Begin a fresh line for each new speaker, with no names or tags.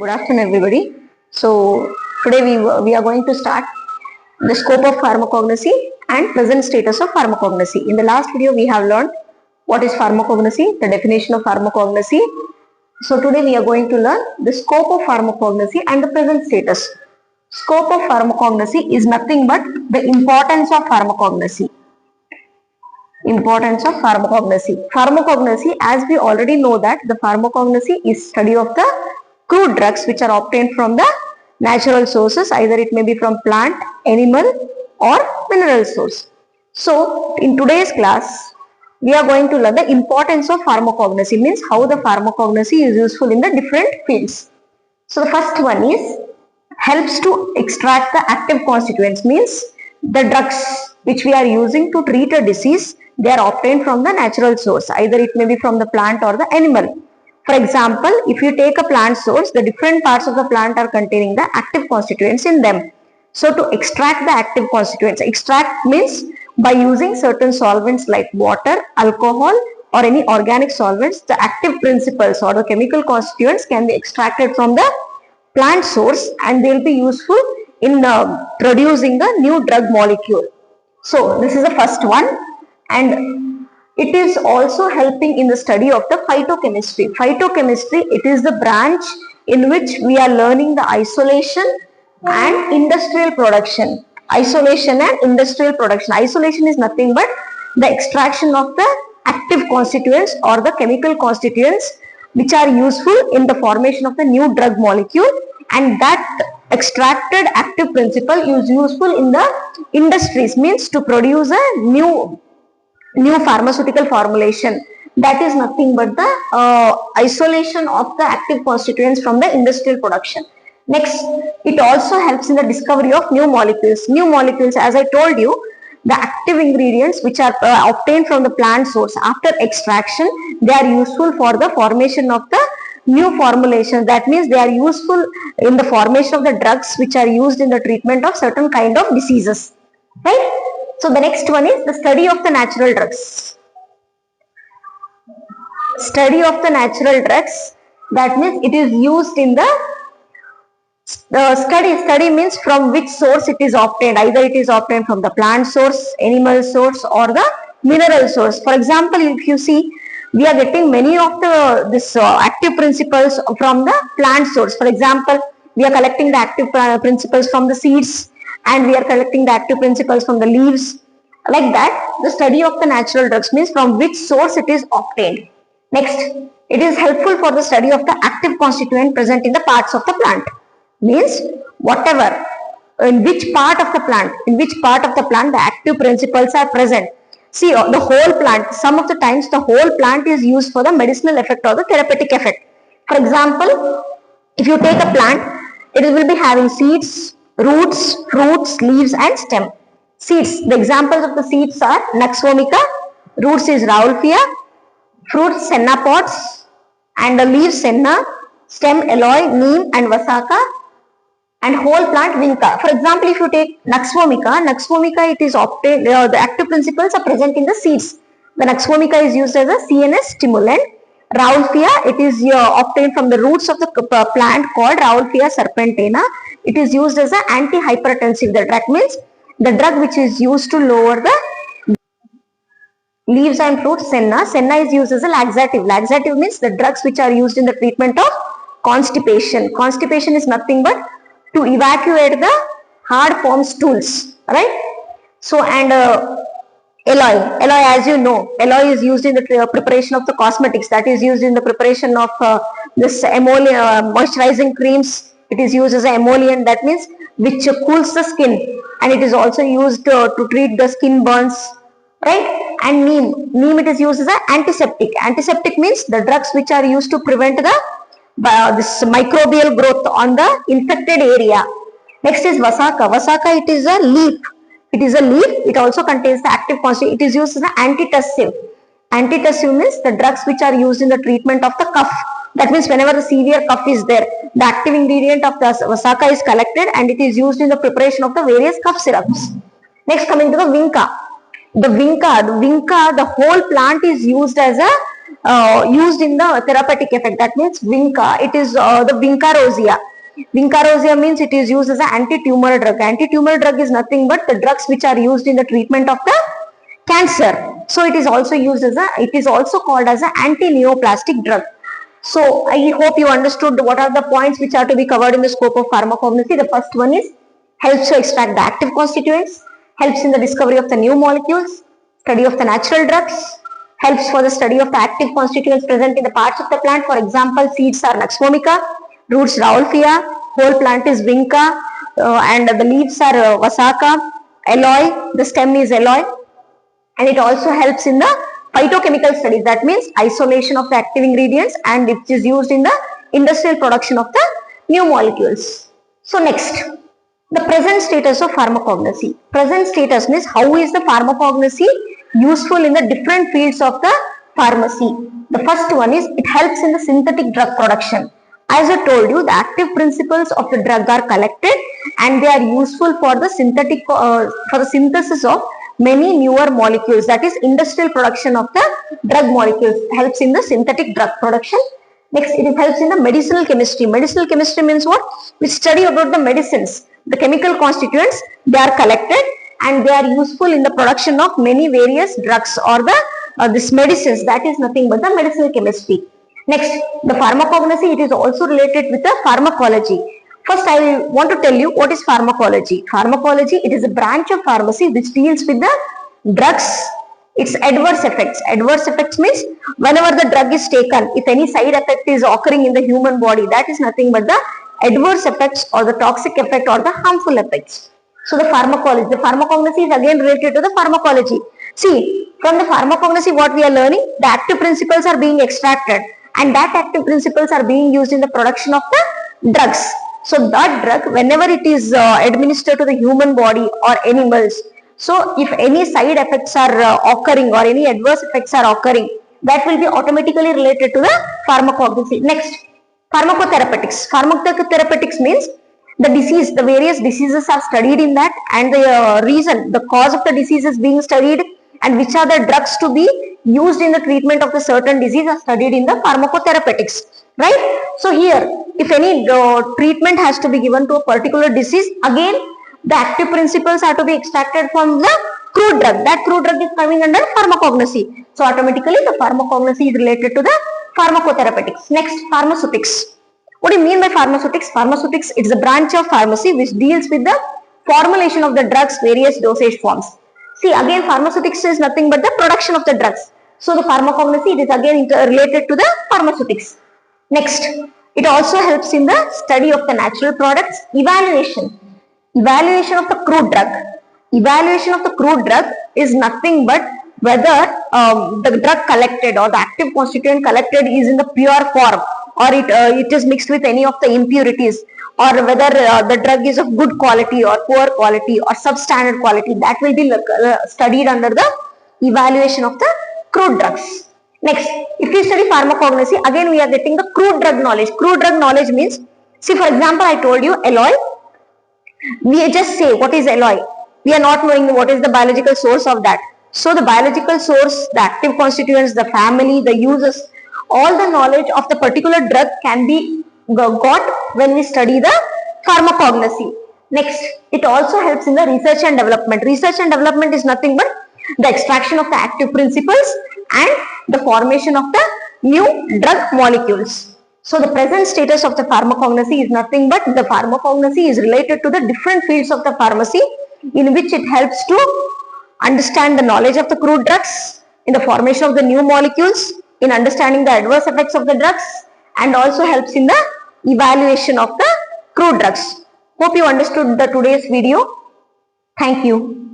Good afternoon, everybody. So today we are going to start the scope of pharmacognosy and present status of pharmacognosy. In the last video, we have learned what is pharmacognosy, the definition of pharmacognosy. So today we are going to learn the scope of pharmacognosy and the present status. Scope of pharmacognosy is nothing but the importance of pharmacognosy. Importance of pharmacognosy. Pharmacognosy, as we already know that the pharmacognosy is study of the crude drugs which are obtained from the natural sources, either it may be from plant, animal or mineral source. So in today's class, we are going to learn the importance of pharmacognosy, means how the pharmacognosy is useful in the different fields. So the first one is helps to extract the active constituents, means the drugs which we are using to treat a disease, they are obtained from the natural source, either it may be from the plant or the animal. For example, if you take a plant source, the different parts of the plant are containing the active constituents in them. So to extract the active constituents, extract means by using certain solvents like water, alcohol or any organic solvents, the active principles or the chemical constituents can be extracted from the plant source and they will be useful in producing a new drug molecule. So this is the first one, and it is also helping in the study of the phytochemistry. Phytochemistry, it is the branch in which we are learning the isolation and industrial production. Isolation and industrial production. Isolation is nothing but the extraction of the active constituents or the chemical constituents which are useful in the formation of the new drug molecule, and that extracted active principle is useful in the industries, means to produce a new pharmaceutical formulation. That is nothing but the isolation of the active constituents from the industrial production. Next, it also helps in the discovery of new molecules. New molecules, as I told you, the active ingredients which are obtained from the plant source after extraction, they are useful for the formation of the new formulation. That means they are useful in the formation of the drugs which are used in the treatment of certain kind of diseases, right? So the next one is the study of the natural drugs. Study of the natural drugs, that means it is used in the study means from which source it is obtained, either it is obtained from the plant source, animal source or the mineral source. For example, if you see, we are getting many of the active principles from the plant source. For example, we are collecting the active principles from the seeds and we are collecting the active principles from the leaves. Like that, the study of the natural drugs means from which source it is obtained. Next, it is helpful for the study of the active constituent present in the parts of the plant. Means whatever, in which part of the plant the active principles are present. See, the whole plant, some of the times the whole plant is used for the medicinal effect or the therapeutic effect. For example, if you take a plant, it will be having seeds, roots, fruits, leaves and stem. Seeds, the examples of the seeds are Nux vomica, roots is Rauwolfia, fruits Senna pods, and the leaves Senna, stem Aloe, neem and Vasaka, and whole plant Vinca. For example, if you take Nux vomica it is obtained, the active principles are present in the seeds. The Nux vomica is used as a CNS stimulant. Rauwolfia, it is obtained from the roots of the plant called Rauwolfia serpentina. It is used as an antihypertensive. The drug means the drug which is used to lower the leaves and fruits. Senna is used as a laxative. Laxative means the drugs which are used in the treatment of constipation. Constipation is nothing but to evacuate the hard formed stools, right? So, and Aloe, as you know, aloe is used in the preparation of the cosmetics. That is used in the preparation of this moisturizing creams. It is used as an emollient, that means which cools the skin, and it is also used to treat the skin burns, right? And neem it is used as an antiseptic. Antiseptic means the drugs which are used to prevent the this microbial growth on the infected area. Next is Vasaka. Vasaka, it is a leaf. It also contains the active constituent. It is used as an antitussive. Antitussive means the drugs which are used in the treatment of the cough. That means whenever the severe cough is there, the active ingredient of the Vasaka is collected and it is used in the preparation of the various cough syrups. Next, coming to the Vinca. The Vinca, the whole plant is used as a used in the therapeutic effect. That means vinca, it is the vincarosea. Vincarosea means it is used as an anti-tumor drug. Anti-tumor drug is nothing but the drugs which are used in the treatment of the cancer. So it is also used as it is also called as an anti-neoplastic drug. So I hope you understood what are the points which are to be covered in the scope of pharmacognosy. The first one is helps to extract the active constituents, helps in the discovery of the new molecules, study of the natural drugs, helps for the study of the active constituents present in the parts of the plant. For example, seeds are Nux vomica, roots Rauwolfia, whole plant is Vinca, and the leaves are Vasica, alloy, the stem is alloy, and it also helps in the phytochemical studies. That means isolation of the active ingredients, and it is used in the industrial production of the new molecules. So next, the present status of pharmacognosy. Present status means how is the pharmacognosy useful in the different fields of the pharmacy. The first one is it helps in the synthetic drug production. As I told you, the active principles of the drug are collected and they are useful for the synthetic for the synthesis of many newer molecules. That is industrial production of the drug molecules helps in the synthetic drug production. Next, it helps in the medicinal chemistry. Medicinal chemistry means what? We study about the medicines. The chemical constituents, they are collected and they are useful in the production of many various drugs or the this medicines. That is nothing but the medicinal chemistry. Next, the pharmacognosy, it is also related with the pharmacology. First, I want to tell you what is pharmacology. Pharmacology, it is a branch of pharmacy which deals with the drugs, its adverse effects. Adverse effects means whenever the drug is taken, if any side effect is occurring in the human body, that is nothing but the adverse effects or the toxic effect or the harmful effects. So the pharmacology, the pharmacognosy is again related to the pharmacology. See, from the pharmacognosy what we are learning, the active principles are being extracted and that active principles are being used in the production of the drugs. So that drug, whenever it is administered to the human body or animals, so if any side effects are occurring or any adverse effects are occurring, that will be automatically related to the pharmacognosy. Next, pharmacotherapeutics. Pharmacotherapeutics means the disease, the various diseases are studied in that and the reason, the cause of the disease is being studied and which are the drugs to be used in the treatment of the certain disease are studied in the pharmacotherapeutics, right? So here, if any treatment has to be given to a particular disease, again the active principles are to be extracted from the crude drug. That crude drug is coming under pharmacognosy. So automatically the pharmacognosy is related to the pharmacotherapeutics. Next, pharmaceutics. What do you mean by pharmaceutics? Pharmaceutics, it is a branch of pharmacy which deals with the formulation of the drugs, various dosage forms. See, again pharmaceutics is nothing but the production of the drugs. So the pharmacognosy, it is again related to the pharmaceutics. Next, it also helps in the study of the natural products, evaluation. Evaluation of the crude drug. Evaluation of the crude drug is nothing but whether the drug collected or the active constituent collected is in the pure form or it is mixed with any of the impurities, or whether the drug is of good quality or poor quality or substandard quality. That will be studied under the evaluation of the crude drugs. Next, if we study pharmacognosy, again we are getting the crude drug knowledge. Crude drug knowledge means, see for example, I told you alloy. We just say what is alloy. We are not knowing what is the biological source of that. So the biological source, the active constituents, the family, the uses, all the knowledge of the particular drug can be got when we study the pharmacognosy. Next, it also helps in the research and development. Research and development is nothing but the extraction of the active principles and the formation of the new drug molecules. So the present status of the pharmacognosy is nothing but the pharmacognosy is related to the different fields of the pharmacy in which it helps to understand the knowledge of the crude drugs, in the formation of the new molecules, in understanding the adverse effects of the drugs, and also helps in the evaluation of the crude drugs. Hope you understood the today's video. Thank you.